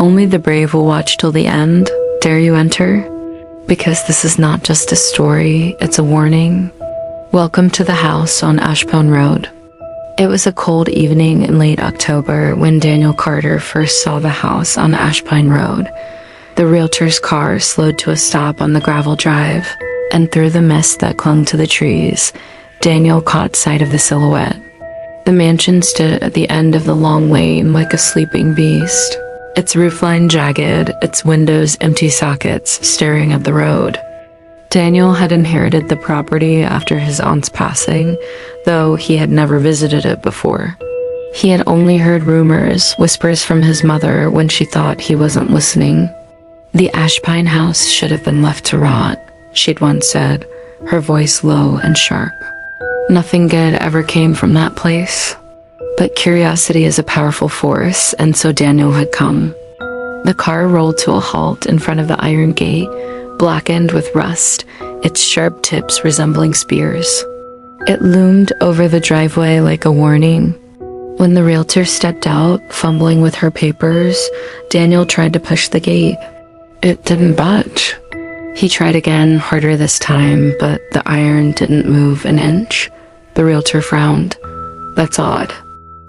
Only the brave will watch till the end. Dare you enter? Because this is not just a story, it's a warning. Welcome to the house on Ashpine Road. It was a cold evening in late October when Daniel Carter first saw the house on Ashpine Road. The realtor's car slowed to a stop on the gravel drive, and through the mist that clung to the trees, Daniel caught sight of the silhouette. The mansion stood at the end of the long lane like a sleeping beast, its roofline jagged, its windows empty sockets staring at the road. Daniel had inherited the property after his aunt's passing, though he had never visited it before. He had only heard rumors, whispers from his mother when she thought he wasn't listening. The Ashpine house should have been left to rot, she'd once said, her voice low and sharp. Nothing good ever came from that place. But curiosity is a powerful force, and so Daniel had come. The car rolled to a halt in front of the iron gate, blackened with rust, its sharp tips resembling spears. It loomed over the driveway like a warning. When the realtor stepped out, fumbling with her papers, Daniel tried to push the gate. It didn't budge. He tried again, harder this time, but the iron didn't move an inch. The realtor frowned. That's odd.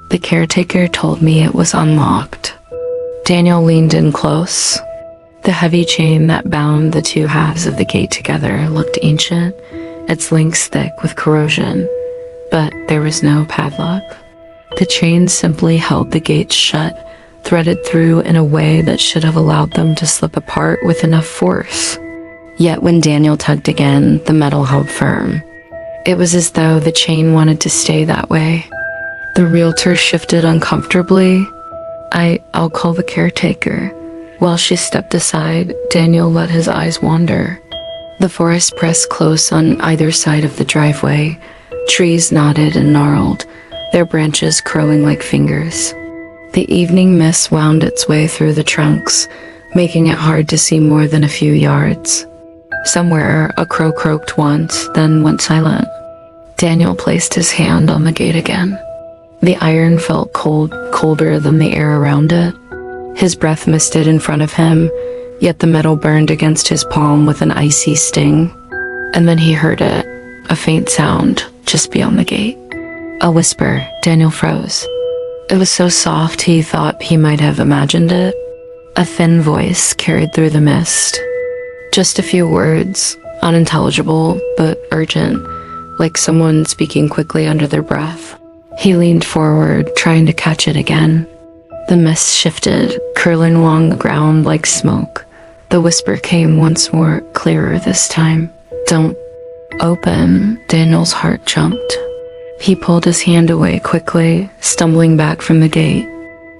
The caretaker told me it was unlocked. Daniel leaned in close. The heavy chain that bound the two halves of the gate together looked ancient, its links thick with corrosion, but there was no padlock. The chain simply held the gates shut, threaded through in a way that should have allowed them to slip apart with enough force. Yet when Daniel tugged again, the metal held firm. It was as though the chain wanted to stay that way. The realtor shifted uncomfortably. I'll call the caretaker. While she stepped aside, Daniel let his eyes wander. The forest pressed close on either side of the driveway. Trees nodded and gnarled, their branches curling like fingers. The evening mist wound its way through the trunks, making it hard to see more than a few yards. Somewhere, a crow croaked once, then went silent. Daniel placed his hand on the gate again. The iron felt colder than the air around it. His breath misted in front of him, yet the metal burned against his palm with an icy sting. And then he heard it, a faint sound, just beyond the gate. A whisper. Daniel froze. It was so soft he thought he might have imagined it. A thin voice carried through the mist. Just a few words, unintelligible, but urgent, like someone speaking quickly under their breath. He leaned forward, trying to catch it again. The mist shifted, curling along the ground like smoke. The whisper came once more, clearer this time. Don't open. Daniel's heart jumped. He pulled his hand away quickly, stumbling back from the gate.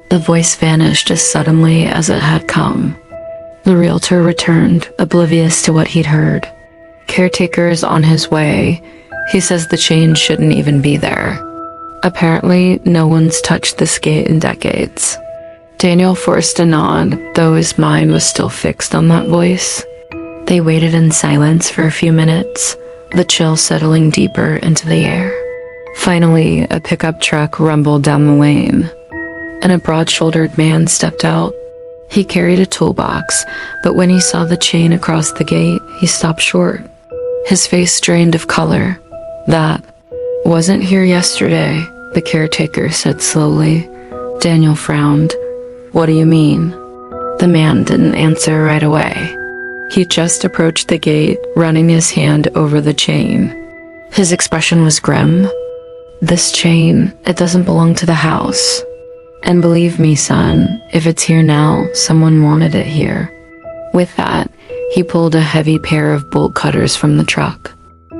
The voice vanished as suddenly as it had come. The realtor returned, oblivious to what he'd heard. Caretaker is on his way. He says the chain shouldn't even be there. Apparently, no one's touched this gate in decades. Daniel forced a nod, though his mind was still fixed on that voice. They waited in silence for a few minutes, the chill settling deeper into the air. Finally, a pickup truck rumbled down the lane, and a broad-shouldered man stepped out. He carried a toolbox, but when he saw the chain across the gate, he stopped short. His face drained of color. That wasn't here yesterday, the caretaker said slowly. Daniel frowned. What do you mean? The man didn't answer right away. He just approached the gate, running his hand over the chain. His expression was grim. This chain, it doesn't belong to the house. And believe me, son, if it's here now, someone wanted it here. With that, he pulled a heavy pair of bolt cutters from the truck.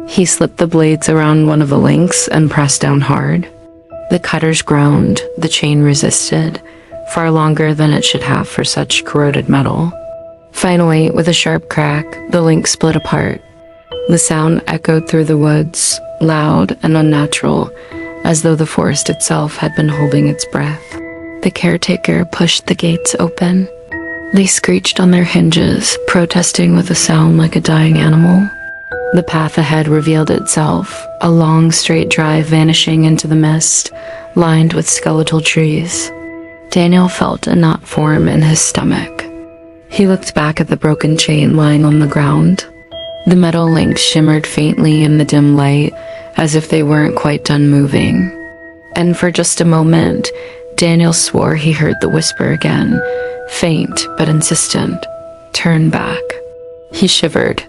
He slipped the blades around one of the links and pressed down hard. The cutters groaned, the chain resisted, far longer than it should have for such corroded metal. Finally, with a sharp crack, the link split apart. The sound echoed through the woods, loud and unnatural, as though the forest itself had been holding its breath. The caretaker pushed the gates open. They screeched on their hinges, protesting with a sound like a dying animal. The path ahead revealed itself, a long, straight drive vanishing into the mist, lined with skeletal trees. Daniel felt a knot form in his stomach. He looked back at the broken chain lying on the ground. The metal links shimmered faintly in the dim light, as if they weren't quite done moving. And for just a moment, Daniel swore he heard the whisper again, faint but insistent. "Turn back." He shivered.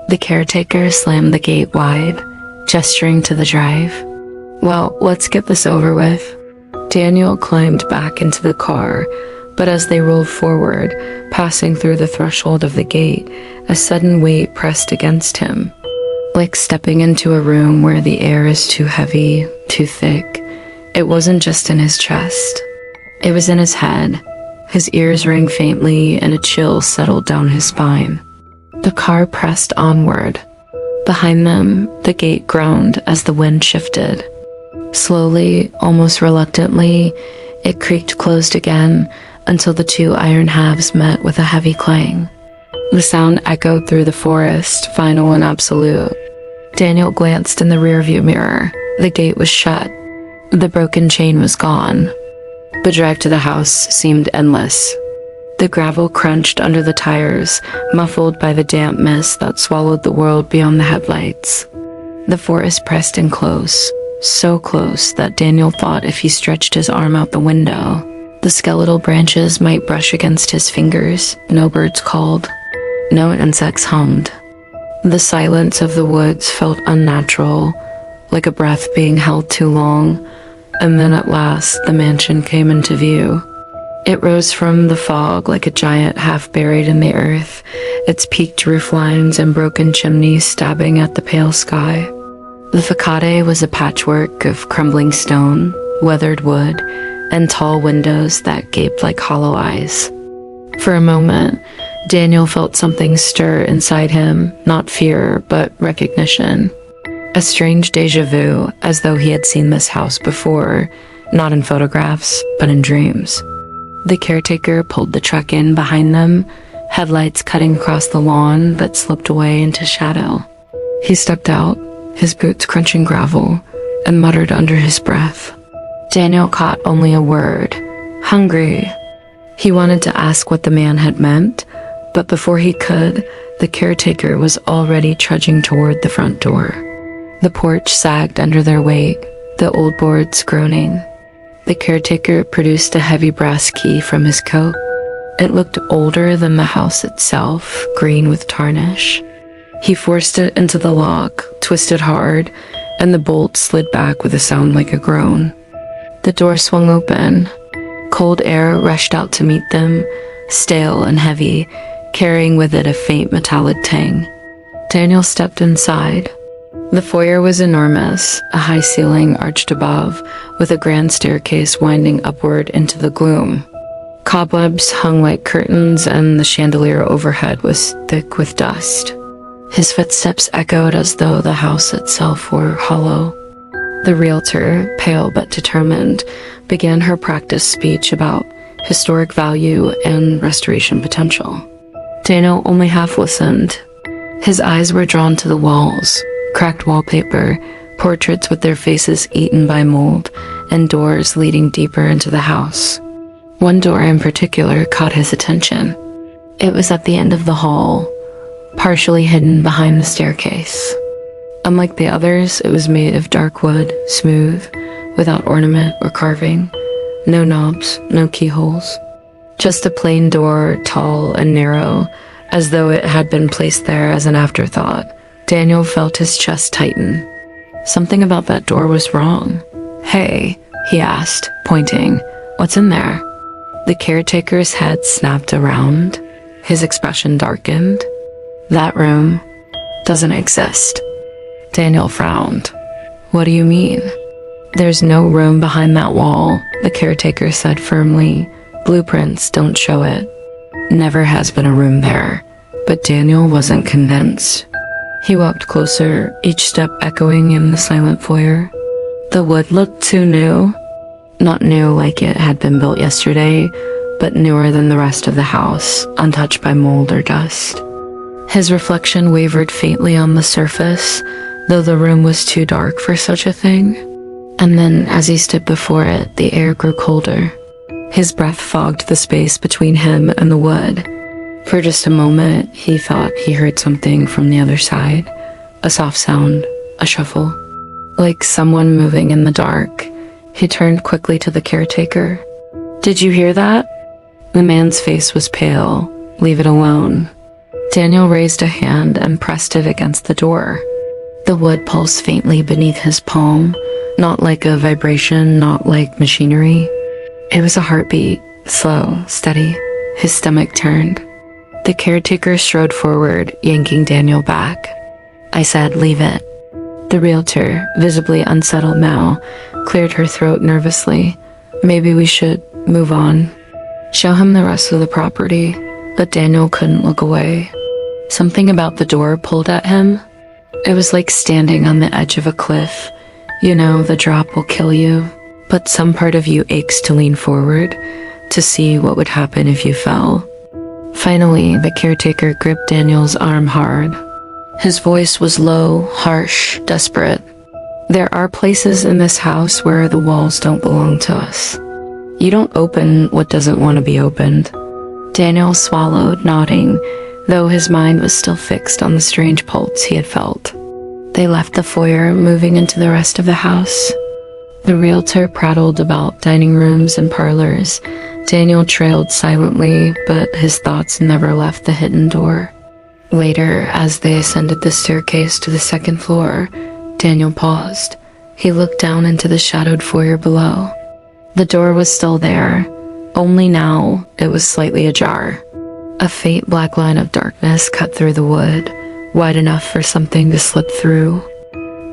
The caretaker slammed the gate wide, gesturing to the drive. "Well, let's get this over with." Daniel climbed back into the car, but as they rolled forward, passing through the threshold of the gate, a sudden weight pressed against him. Like stepping into a room where the air is too heavy, too thick. It wasn't just in his chest. It was in his head. His ears rang faintly and a chill settled down his spine. The car pressed onward. Behind them, the gate groaned as the wind shifted. Slowly, almost reluctantly, it creaked closed again until the two iron halves met with a heavy clang. The sound echoed through the forest, final and absolute. Daniel glanced in the rearview mirror. The gate was shut. The broken chain was gone. The drive to the house seemed endless. The gravel crunched under the tires, muffled by the damp mist that swallowed the world beyond the headlights. The forest pressed in close, so close that Daniel thought if he stretched his arm out the window, the skeletal branches might brush against his fingers. No birds called. No insects hummed. The silence of the woods felt unnatural, like a breath being held too long, and then at last the mansion came into view. It rose from the fog like a giant half buried in the earth, its peaked roof lines and broken chimneys stabbing at the pale sky. The facade was a patchwork of crumbling stone, weathered wood, and tall windows that gaped like hollow eyes. For a moment, Daniel felt something stir inside him, not fear, but recognition. A strange déjà vu, as though he had seen this house before, not in photographs, but in dreams. The caretaker pulled the truck in behind them, headlights cutting across the lawn that slipped away into shadow. He stepped out, his boots crunching gravel, and muttered under his breath. Daniel caught only a word: hungry. He wanted to ask what the man had meant, but before he could, the caretaker was already trudging toward the front door. The porch sagged under their weight, the old boards groaning. The caretaker produced a heavy brass key from his coat. It looked older than the house itself, green with tarnish. He forced it into the lock, twisted hard, and the bolt slid back with a sound like a groan. The door swung open. Cold air rushed out to meet them, stale and heavy, carrying with it a faint metallic tang. Daniel stepped inside. The foyer was enormous, a high ceiling arched above, with a grand staircase winding upward into the gloom. Cobwebs hung like curtains, and the chandelier overhead was thick with dust. His footsteps echoed as though the house itself were hollow. The realtor, pale but determined, began her practice speech about historic value and restoration potential. Daniel only half listened. His eyes were drawn to the walls, cracked wallpaper, portraits with their faces eaten by mold, and doors leading deeper into the house. One door in particular caught his attention. It was at the end of the hall, partially hidden behind the staircase. Unlike the others, it was made of dark wood, smooth, without ornament or carving. No knobs, no keyholes. Just a plain door, tall and narrow, as though it had been placed there as an afterthought. Daniel felt his chest tighten. Something about that door was wrong. "Hey," he asked, pointing, "what's in there?" The caretaker's head snapped around. His expression darkened. "That room doesn't exist." Daniel frowned. "What do you mean?" "There's no room behind that wall," the caretaker said firmly. "Blueprints don't show it. Never has been a room there." But Daniel wasn't convinced. He walked closer, each step echoing in the silent foyer. The wood looked too new. Not new like it had been built yesterday, but newer than the rest of the house, untouched by mold or dust. His reflection wavered faintly on the surface, though the room was too dark for such a thing. And then, as he stood before it, the air grew colder. His breath fogged the space between him and the wood. For just a moment, he thought he heard something from the other side. A soft sound, a shuffle, like someone moving in the dark. He turned quickly to the caretaker. "Did you hear that?" The man's face was pale. "Leave it alone." Daniel raised a hand and pressed it against the door. The wood pulsed faintly beneath his palm, not like a vibration, not like machinery. It was a heartbeat, slow, steady. His stomach turned. The caretaker strode forward, yanking Daniel back. I said, "Leave it." The realtor, visibly unsettled now, cleared her throat nervously. "Maybe we should move on. Show him the rest of the property." But Daniel couldn't look away. Something about the door pulled at him. It was like standing on the edge of a cliff. You know, the drop will kill you, but some part of you aches to lean forward, to see what would happen if you fell. Finally, the caretaker gripped Daniel's arm hard. His voice was low, harsh, desperate. "There are places in this house where the walls don't belong to us. You don't open what doesn't want to be opened." Daniel swallowed, nodding, though his mind was still fixed on the strange pulse he had felt. They left the foyer, moving into the rest of the house. The realtor prattled about dining rooms and parlors. Daniel trailed silently, but his thoughts never left the hidden door. Later, as they ascended the staircase to the second floor, Daniel paused. He looked down into the shadowed foyer below. The door was still there, only now it was slightly ajar. A faint black line of darkness cut through the wood, wide enough for something to slip through.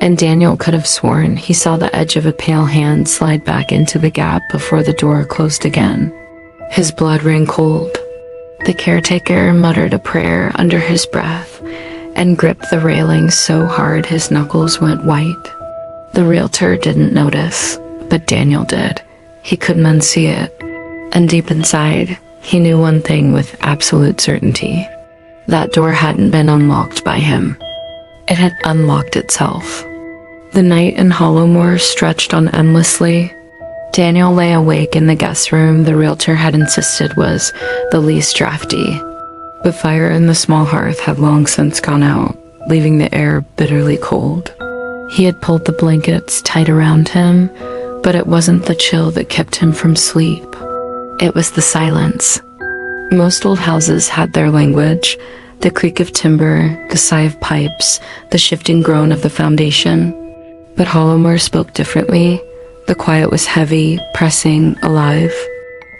And Daniel could have sworn he saw the edge of a pale hand slide back into the gap before the door closed again. His blood ran cold. The caretaker muttered a prayer under his breath and gripped the railing so hard his knuckles went white. The realtor didn't notice, but Daniel did. He couldn't unsee it. And deep inside, he knew one thing with absolute certainty. That door hadn't been unlocked by him. It had unlocked itself. The night in Hollowmore stretched on endlessly. Daniel lay awake in the guest room the realtor had insisted was the least drafty. The fire in the small hearth had long since gone out, leaving the air bitterly cold. He had pulled the blankets tight around him, but it wasn't the chill that kept him from sleep. It was the silence. Most old houses had their language, the creak of timber, the sigh of pipes, the shifting groan of the foundation. But Hollowmore spoke differently. The quiet was heavy, pressing, alive.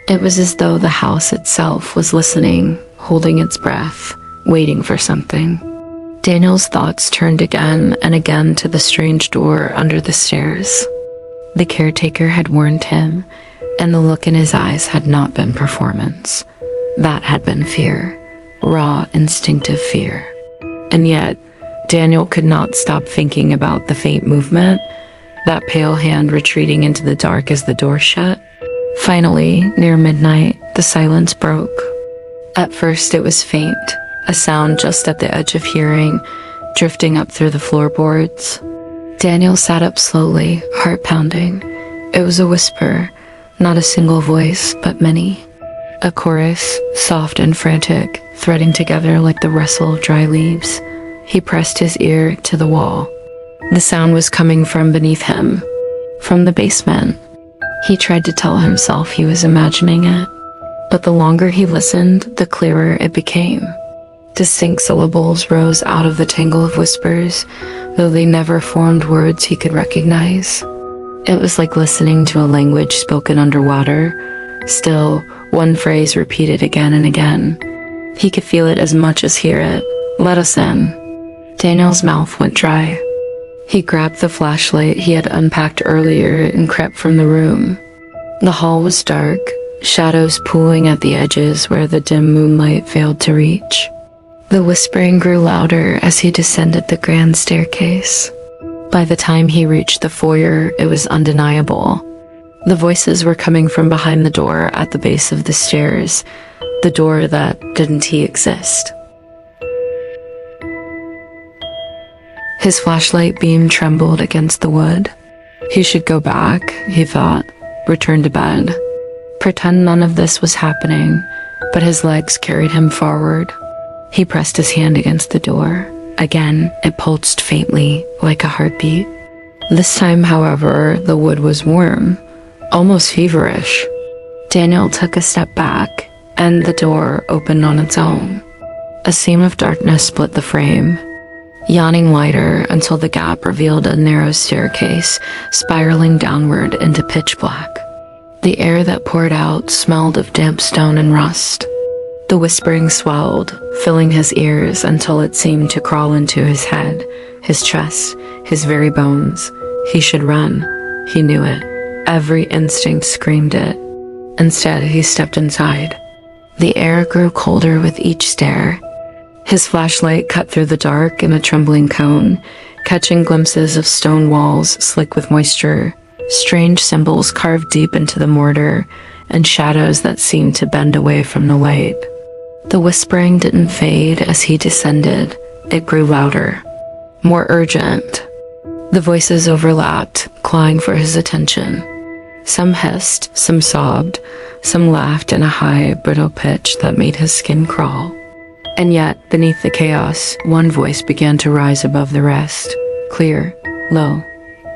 It was as though the house itself was listening, holding its breath, waiting for something. Daniel's thoughts turned again and again to the strange door under the stairs. The caretaker had warned him, and the look in his eyes had not been performance. That had been fear, raw, instinctive fear. And yet, Daniel could not stop thinking about the faint movement, that pale hand retreating into the dark as the door shut. Finally, near midnight, the silence broke. At first it was faint, a sound just at the edge of hearing, drifting up through the floorboards. Daniel sat up slowly, heart pounding. It was a whisper, not a single voice, but many. A chorus, soft and frantic, threading together like the rustle of dry leaves. He pressed his ear to the wall. The sound was coming from beneath him, from the basement. He tried to tell himself he was imagining it, but the longer he listened, the clearer it became. Distinct syllables rose out of the tangle of whispers, though they never formed words he could recognize. It was like listening to a language spoken underwater. Still, one phrase repeated again and again. He could feel it as much as hear it. "Let us in." Daniel's mouth went dry. He grabbed the flashlight he had unpacked earlier and crept from the room. The hall was dark, shadows pooling at the edges where the dim moonlight failed to reach. The whispering grew louder as he descended the grand staircase. By the time he reached the foyer, it was undeniable. The voices were coming from behind the door at the base of the stairs, the door that didn't he exist. His flashlight beam trembled against the wood. He should go back, he thought, return to bed. Pretend none of this was happening, but his legs carried him forward. He pressed his hand against the door. Again, it pulsed faintly, like a heartbeat. This time, however, the wood was warm, almost feverish. Daniel took a step back, and the door opened on its own. A seam of darkness split the frame, yawning wider until the gap revealed a narrow staircase spiraling downward into pitch black. The air that poured out smelled of damp stone and rust. The whispering swelled, filling his ears until it seemed to crawl into his head, his chest, his very bones. He should run. He knew it. Every instinct screamed it. Instead, he stepped inside. The air grew colder with each stare. His flashlight cut through the dark in a trembling cone, catching glimpses of stone walls slick with moisture, strange symbols carved deep into the mortar, and shadows that seemed to bend away from the light. The whispering didn't fade as he descended. It grew louder, more urgent. The voices overlapped, clawing for his attention. Some hissed, some sobbed, some laughed in a high, brittle pitch that made his skin crawl. And yet, beneath the chaos, one voice began to rise above the rest. Clear, low,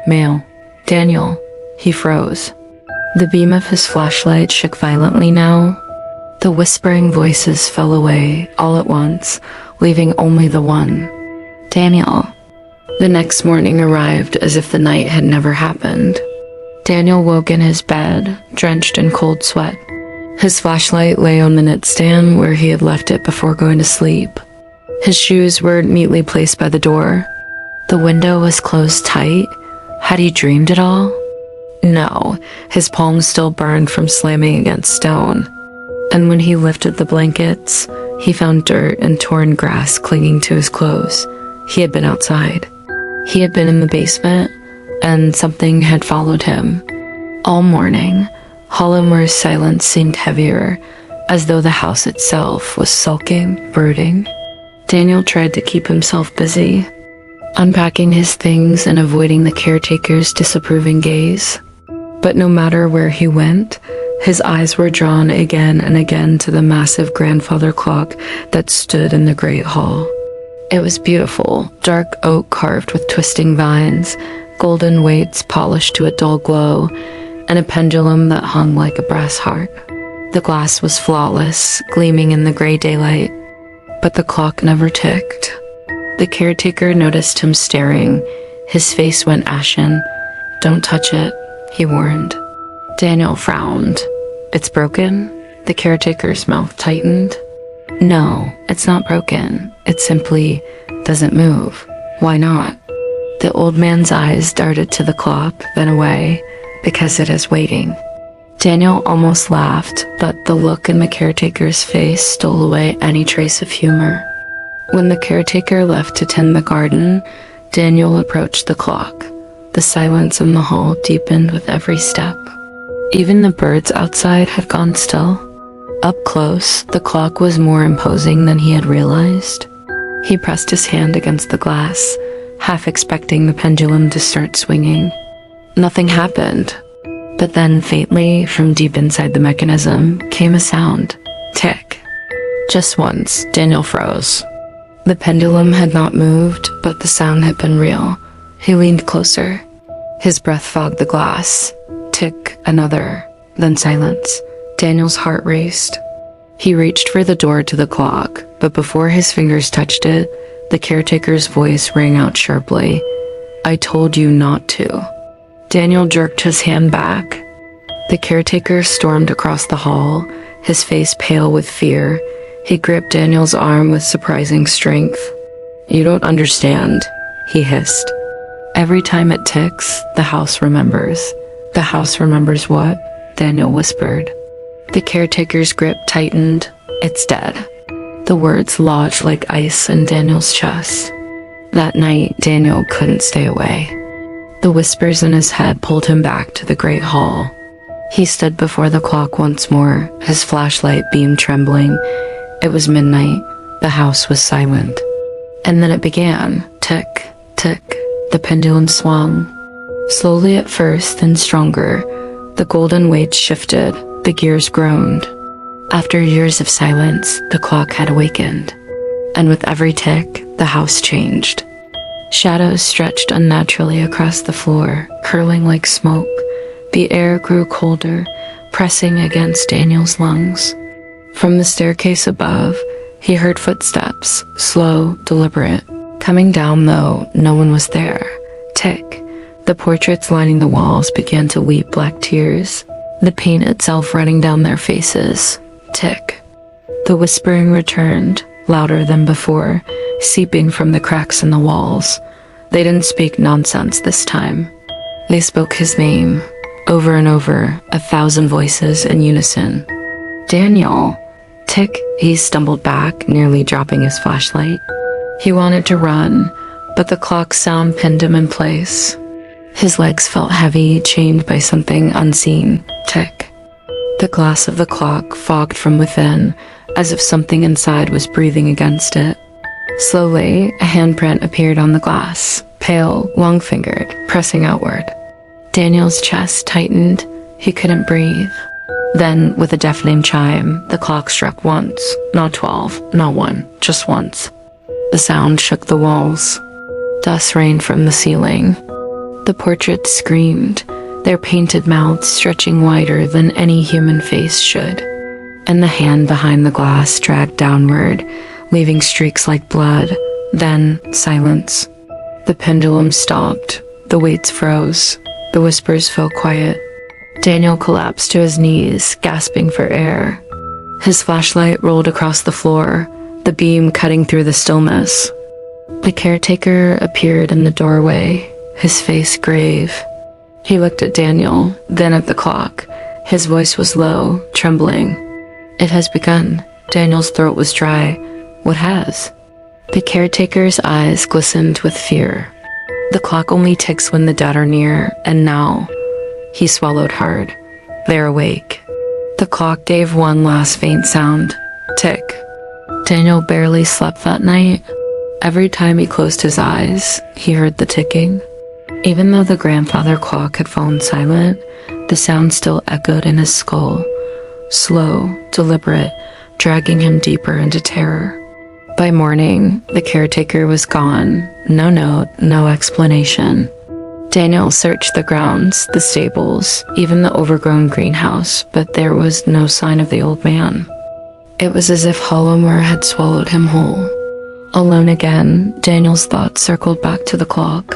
male. Daniel. He froze. The beam of his flashlight shook violently now. The whispering voices fell away, all at once, leaving only the one. Daniel. The next morning arrived as if the night had never happened. Daniel woke in his bed, drenched in cold sweat. His flashlight lay on the nightstand where he had left it before going to sleep. His shoes were neatly placed by the door. The window was closed tight. Had he dreamed it all? No, his palms still burned from slamming against stone. And when he lifted the blankets, he found dirt and torn grass clinging to his clothes. He had been outside. He had been in the basement, and something had followed him. All morning, Hollowmore's silence seemed heavier, as though the house itself was sulking, brooding. Daniel tried to keep himself busy, unpacking his things and avoiding the caretaker's disapproving gaze. But no matter where he went, his eyes were drawn again and again to the massive grandfather clock that stood in the great hall. It was beautiful, dark oak carved with twisting vines, golden weights polished to a dull glow, and a pendulum that hung like a brass harp. The glass was flawless, gleaming in the gray daylight, but the clock never ticked. The caretaker noticed him staring. His face went ashen. "Don't touch it," he warned. Daniel frowned. "It's broken?" The caretaker's mouth tightened. "No, it's not broken. It simply doesn't move." "Why not?" The old man's eyes darted to the clock, then away. "Because it is waiting." Daniel almost laughed, but the look in the caretaker's face stole away any trace of humor. When the caretaker left to tend the garden, Daniel approached the clock. The silence in the hall deepened with every step. Even the birds outside had gone still. Up close, the clock was more imposing than he had realized. He pressed his hand against the glass, half expecting the pendulum to start swinging. Nothing happened. But then, faintly, from deep inside the mechanism, came a sound. Tick. Just once, Daniel froze. The pendulum had not moved, but the sound had been real. He leaned closer. His breath fogged the glass. Tick, another, then silence. Daniel's heart raced. He reached for the door to the clock, but before his fingers touched it, the caretaker's voice rang out sharply. "I told you not to." Daniel jerked his hand back. The caretaker stormed across the hall, his face pale with fear. He gripped Daniel's arm with surprising strength. "You don't understand," he hissed. "Every time it ticks, the house remembers." "The house remembers what?" Daniel whispered. The caretaker's grip tightened. "It's dead." The words lodged like ice in Daniel's chest. That night, Daniel couldn't stay away. The whispers in his head pulled him back to the great hall. He stood before the clock once more, his flashlight beam trembling. It was midnight. The house was silent. And then it began. Tick, tick. The pendulum swung. Slowly at first, then stronger. The golden weights shifted, The gears groaned. After years of silence, the clock had awakened. And with every tick, the house changed. Shadows stretched unnaturally across the floor, curling like smoke. The air grew colder, pressing against Daniel's lungs. From the staircase above, he heard footsteps, slow, deliberate. Coming down, though, no one was there. Tick. The portraits lining the walls began to weep black tears, the paint itself running down their faces. Tick. The whispering returned, louder than before, seeping from the cracks in the walls. They didn't speak nonsense this time. They spoke his name, over and over, 1,000 voices in unison. Daniel. Tick. He stumbled back, nearly dropping his flashlight. He wanted to run, but the clock's sound pinned him in place. His legs felt heavy, chained by something unseen. Tick. The glass of the clock fogged from within, as if something inside was breathing against it. Slowly, a handprint appeared on the glass, pale, long-fingered, pressing outward. Daniel's chest tightened. He couldn't breathe. Then, with a deafening chime, the clock struck once, not 12, not one, just once. The sound shook the walls. Dust rained from the ceiling. The portraits screamed, their painted mouths stretching wider than any human face should. And the hand behind the glass dragged downward, leaving streaks like blood. Then, silence. The pendulum stopped. The weights froze. The whispers fell quiet. Daniel collapsed to his knees, gasping for air. His flashlight rolled across the floor, the beam cutting through the stillness. The caretaker appeared in the doorway, his face grave. He looked at Daniel, then at the clock. His voice was low, trembling. It has begun. Daniel's throat was dry. What has? The caretaker's eyes glistened with fear. The clock only ticks when the dead are near, and now. He swallowed hard. They're awake. The clock gave one last faint sound. Tick. Daniel barely slept that night. Every time he closed his eyes, he heard the ticking. Even though the grandfather clock had fallen silent, the sound still echoed in his skull. Slow, deliberate, dragging him deeper into terror. By morning, the caretaker was gone. No note, no explanation. Daniel searched the grounds, the stables, even the overgrown greenhouse, but there was no sign of the old man. It was as if Hollowmore had swallowed him whole. Alone again, Daniel's thoughts circled back to the clock.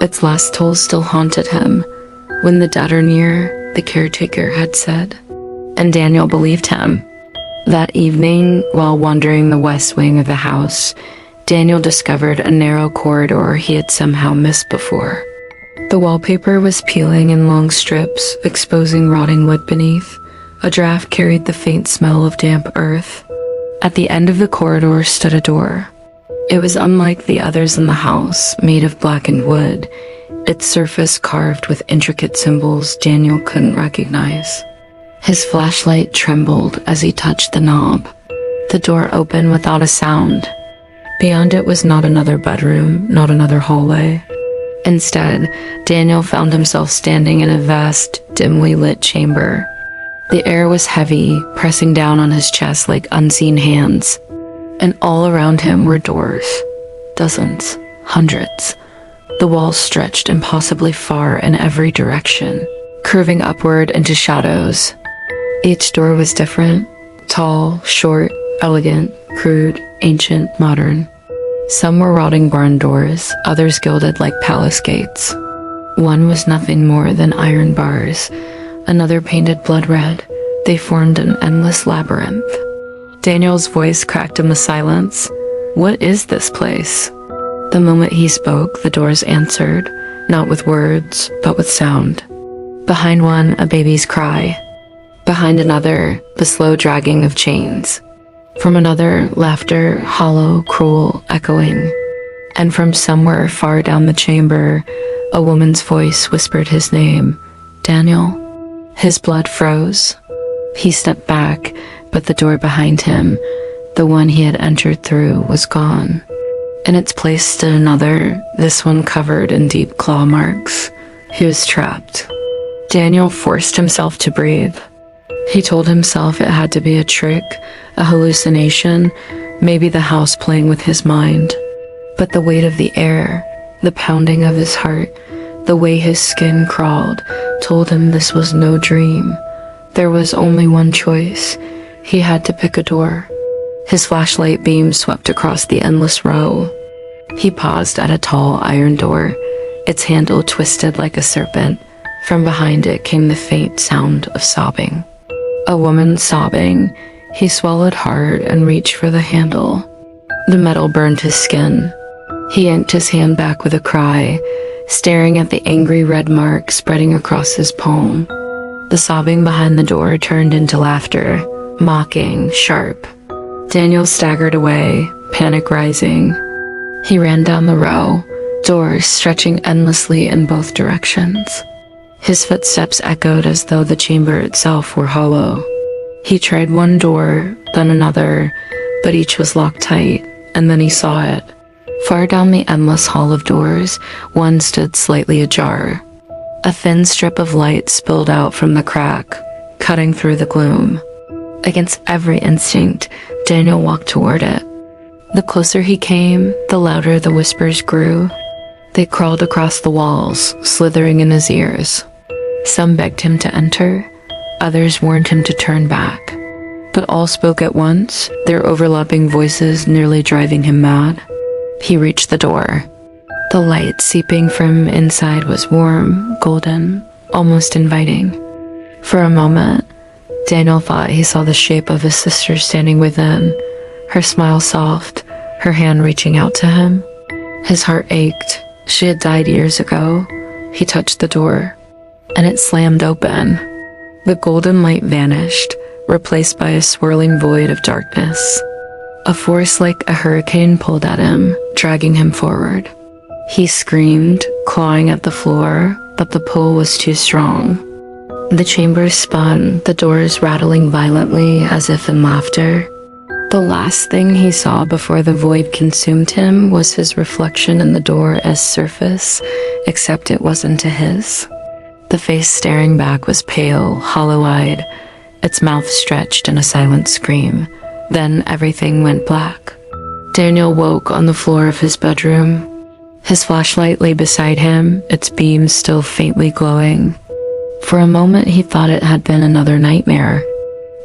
Its last toll still haunted him. When the dead are near, the caretaker had said. And Daniel believed him. That evening, while wandering the west wing of the house, Daniel discovered a narrow corridor he had somehow missed before. The wallpaper was peeling in long strips, exposing rotting wood beneath. A draft carried the faint smell of damp earth. At the end of the corridor stood a door. It was unlike the others in the house, made of blackened wood, its surface carved with intricate symbols Daniel couldn't recognize. His flashlight trembled as he touched the knob. The door opened without a sound. Beyond it was not another bedroom, not another hallway. Instead, Daniel found himself standing in a vast, dimly lit chamber. The air was heavy, pressing down on his chest like unseen hands. And all around him were doors. Dozens, hundreds. The walls stretched impossibly far in every direction, curving upward into shadows. Each door was different. Tall, short, elegant, crude, ancient, modern. Some were rotting barn doors, others gilded like palace gates. One was nothing more than iron bars, another painted blood red. They formed an endless labyrinth. Daniel's voice cracked in the silence. What is this place? The moment he spoke, the doors answered, not with words, but with sound. Behind one, a baby's cry. Behind another, the slow dragging of chains. From another, laughter, hollow, cruel, echoing. And from somewhere far down the chamber, a woman's voice whispered his name, Daniel. His blood froze. He stepped back, but the door behind him, the one he had entered through, was gone. In its place stood another, this one covered in deep claw marks. He was trapped. Daniel forced himself to breathe. He told himself it had to be a trick, a hallucination, maybe the house playing with his mind. But the weight of the air, the pounding of his heart, the way his skin crawled, told him this was no dream. There was only one choice. He had to pick a door. His flashlight beam swept across the endless row. He paused at a tall iron door, its handle twisted like a serpent. From behind it came the faint sound of sobbing. A woman sobbing. He swallowed hard and reached for the handle. The metal burned his skin. He yanked his hand back with a cry, staring at the angry red mark spreading across his palm. The sobbing behind the door turned into laughter, mocking, sharp. Daniel staggered away, panic rising. He ran down the row, doors stretching endlessly in both directions. His footsteps echoed as though the chamber itself were hollow. He tried one door, then another, but each was locked tight, and then he saw it. Far down the endless hall of doors, one stood slightly ajar. A thin strip of light spilled out from the crack, cutting through the gloom. Against every instinct, Daniel walked toward it. The closer he came, the louder the whispers grew. They crawled across the walls, slithering in his ears. Some begged him to enter, others warned him to turn back. But all spoke at once, their overlapping voices nearly driving him mad. He reached the door. The light seeping from inside was warm, golden, almost inviting. For a moment, Daniel thought he saw the shape of his sister standing within, her smile soft, her hand reaching out to him. His heart ached. She had died years ago. He touched the door, and it slammed open. The golden light vanished, replaced by a swirling void of darkness. A force like a hurricane pulled at him, dragging him forward. He screamed, clawing at the floor, but the pull was too strong. The chamber spun, the doors rattling violently as if in laughter. The last thing he saw before the void consumed him was his reflection in the door as surface, except it wasn't to his. The face staring back was pale, hollow-eyed, its mouth stretched in a silent scream. Then everything went black. Daniel woke on the floor of his bedroom. His flashlight lay beside him, its beams still faintly glowing. For a moment he thought it had been another nightmare,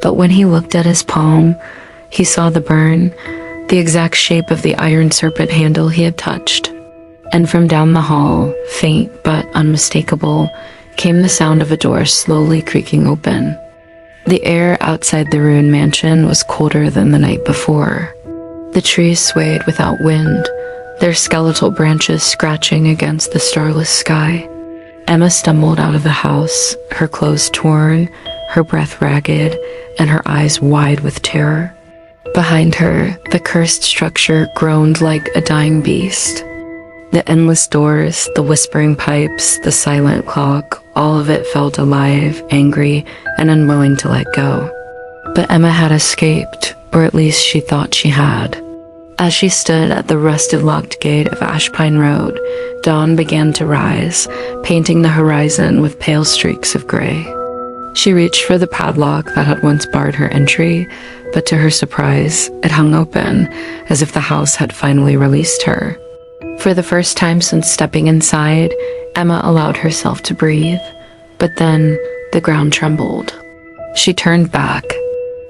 but when he looked at his palm, he saw the burn, the exact shape of the iron serpent handle he had touched. And from down the hall, faint but unmistakable, came the sound of a door slowly creaking open. The air outside the ruined mansion was colder than the night before. The trees swayed without wind, their skeletal branches scratching against the starless sky. Emma stumbled out of the house, her clothes torn, her breath ragged, and her eyes wide with terror. Behind her, the cursed structure groaned like a dying beast. The endless doors, the whispering pipes, the silent clock, all of it felt alive, angry, and unwilling to let go. But Emma had escaped, or at least she thought she had. As she stood at the rusted locked gate of Ashpine Road, dawn began to rise, painting the horizon with pale streaks of gray. She reached for the padlock that had once barred her entry, but to her surprise, it hung open, as if the house had finally released her. For the first time since stepping inside, Emma allowed herself to breathe, but then the ground trembled. She turned back.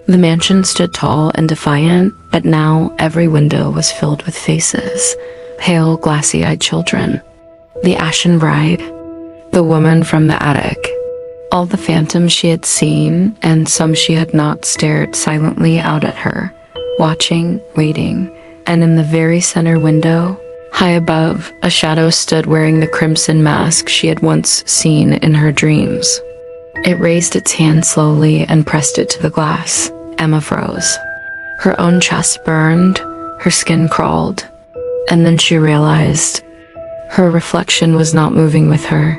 The mansion stood tall and defiant, but now every window was filled with faces, pale, glassy-eyed children. The Ashen Bride, the woman from the attic. All the phantoms she had seen, and some she had not, stared silently out at her, watching, waiting, and in the very center window, high above, a shadow stood wearing the crimson mask she had once seen in her dreams. It raised its hand slowly and pressed it to the glass. Emma froze. Her own chest burned, her skin crawled, and then she realized her reflection was not moving with her.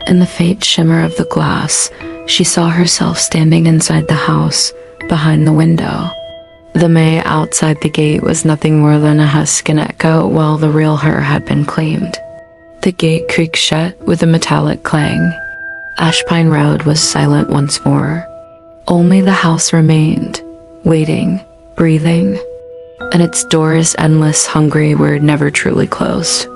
In the faint shimmer of the glass, she saw herself standing inside the house, behind the window. The May outside the gate was nothing more than a husk and echo, while the real her had been claimed. The gate creaked shut with a metallic clang. Ashpine Road was silent once more. Only the house remained, waiting, breathing, and its doors endless, hungry, were never truly closed.